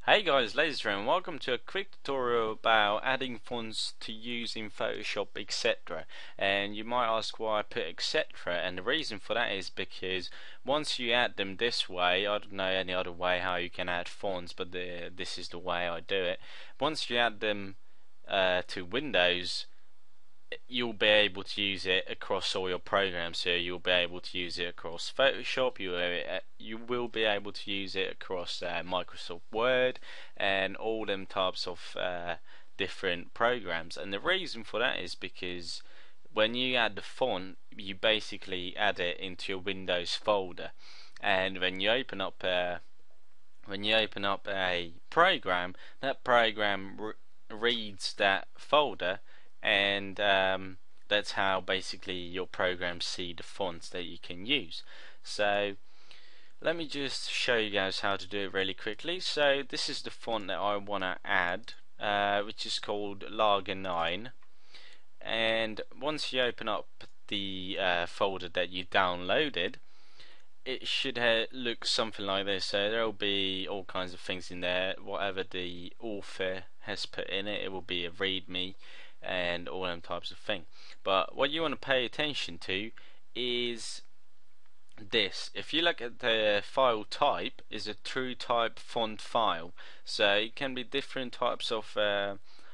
Hey guys, LazedifieD and welcome to a quick tutorial about adding fonts to use in Photoshop, etc. And you might ask why I put etc, and the reason for that is because once you add them this way, I don't know any other way how you can add fonts, but this is the way I do it. Once you add them to Windows, you'll be able to use it across all your programs. So you'll be able to use it across Photoshop, you will be able to use it across Microsoft Word and all them types of different programs. And the reason for that is because when you add the font, you basically add it into your Windows folder, and when you open up a program, that program reads that folder, and that's how basically your programs see the fonts that you can use. So let me just show you guys how to do it really quickly. So this is the font that I want to add, which is called Lager9, and once you open up the folder that you downloaded, it should look something like this. So there will be all kinds of things in there. Whatever the author has put in it, it will be a readme and all them types of thing. But what you want to pay attention to is this. If you look at the file type, is a true type font file. So it can be different types of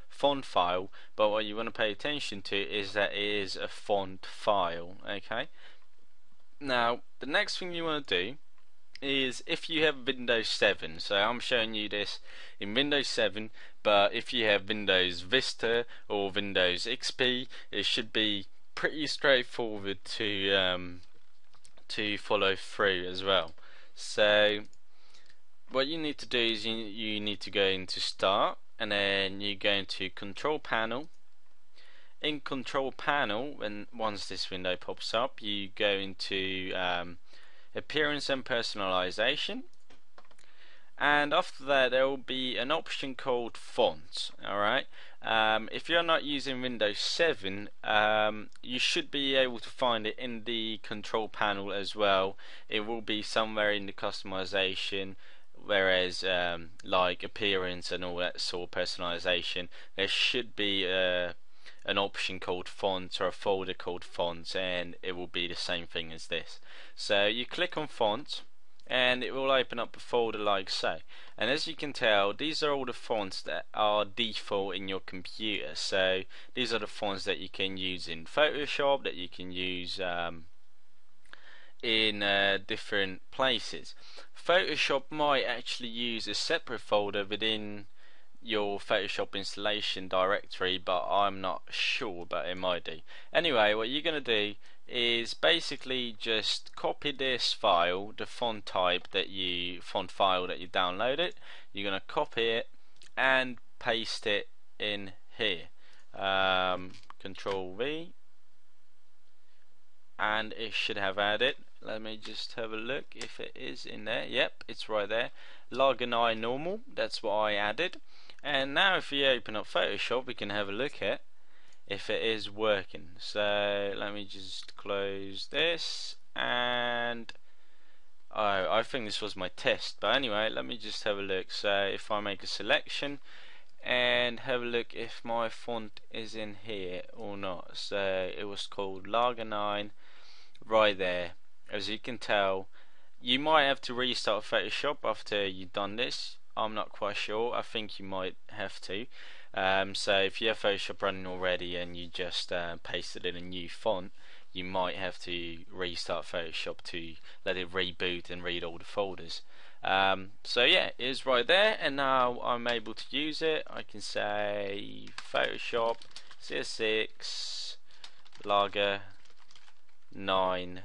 font file, but what you want to pay attention to is that it is a font file. Okay. Now the next thing you want to do is, if you have Windows 7, so I'm showing you this in Windows 7, but if you have Windows Vista or Windows XP, it should be pretty straightforward to follow through as well. So what you need to do is you need to go into Start, and then you go into Control Panel. In Control Panel, once this window pops up, you go into Appearance and Personalization, and after that there will be an option called Fonts. Alright, if you're not using Windows 7, you should be able to find it in the Control Panel as well. It will be somewhere in the customization, whereas like Appearance and all that sort of personalization, there should be an option called Fonts or a folder called Fonts, and it will be the same thing as this. So you click on Fonts and it will open up a folder like so, and as you can tell, these are all the fonts that are default in your computer. So these are the fonts that you can use in Photoshop, that you can use in different places. Photoshop might actually use a separate folder within your Photoshop installation directory, but I'm not sure, but it might do. Anyway, what you're going to do is basically just copy this file, the font file that you downloaded. You're going to copy it and paste it in here. Control V, and it should have added. Let me just have a look if it is in there. Yep, it's right there. Lager9 normal, that's what I added. And now if you open up Photoshop, we can have a look at if it is working. So let me just close this, and I think this was my test, but anyway, let me just have a look. So if I make a selection and have a look if my font is in here or not. So it was called Lager9 right there. As you can tell, you might have to restart Photoshop after you've done this. I'm not quite sure. I think you might have to. So if you have Photoshop running already and you just pasted in a new font, you might have to restart Photoshop to let it reboot and read all the folders. So yeah, it is right there, and now I'm able to use it. I can say Photoshop cs6 Lager9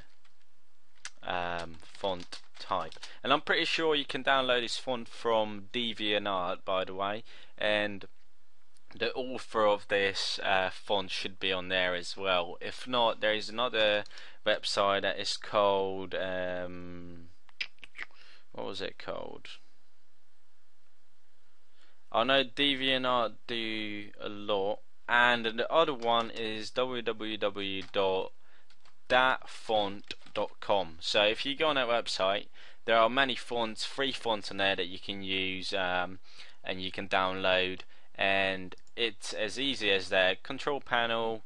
font type, and I'm pretty sure you can download this font from DeviantArt, by the way, and the author of this font should be on there as well. If not, there is another website that is called what was it called? I know DeviantArt do a lot, and the other one is www.thatfont.com. So if you go on that website, there are many fonts, free fonts on there that you can use, and you can download, and it's as easy as that. Control panel,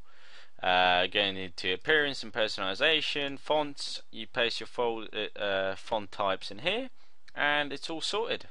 going into appearance and personalization, fonts, you paste your font types in here, and it's all sorted.